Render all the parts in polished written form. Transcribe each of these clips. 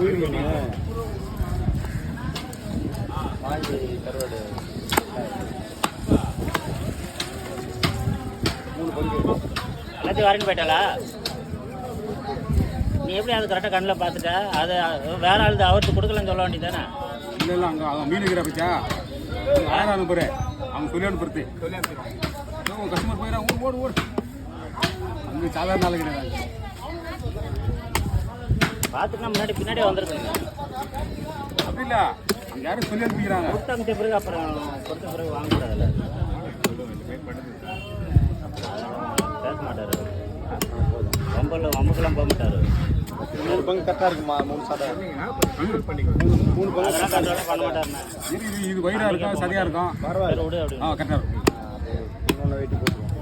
வீடு வாங்கி கருவாடு 3 பங்கு எல்லாத்தையும் வரேன்னு போயிட்டாளா? நீ எப்படி அது கரெக்டாக கண்ணில் பார்த்துட்ட? அதை வேற ஆள் அவருக்கு கொடுக்கலன்னு சொல்ல வேண்டியதானே? இல்லை இல்லை, அங்கே அவன் மீன் இருக்கிற பச்சா யாரும் அனுப்புற அவங்க சொல்லி அனுப்புறது கஸ்டமர் போயிடா ஓடு ஓடு அங்கே சாதாரண நாள் கிடையாது. பார்த்துட்டுனா முன்னாடி பின்னாடி வந்துருக்குங்க. அப்படி இல்லை, அங்கே யாரும் சொல்லி அனுப்பிக்கிறாங்க. கொடுத்த அமைச்ச பிறகு அப்புறம் கொடுத்த பிறகு வாங்கக்கூடாதுல்ல. பேச மாட்டார், வம்புக்கெல்லாம் போக மாட்டார். 3 பங்கு கரெக்டாக இருக்குமா? 3 சாதா 3 பங்கு அதெல்லாம் கண்ட்ரோலாக பண்ண மாட்டாருண்ணா. இது வயிறாக இருக்கும், சரியாக இருக்கும். பரவாயில்ல விடு. அப்படி கரெக்டாக இருக்கும். இன்னொன்று வெயிட்டு போட்டுருவோம்.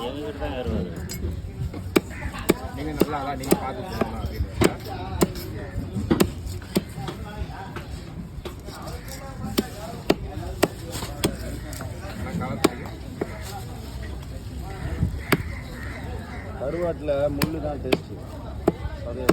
எங்ககிட்ட தான் ஏறுவார். நீங்கள் நல்லா நீங்கள் பார்த்து கருவாட்டில் முள்ளு தான் டேஸ்ட்டு. அதே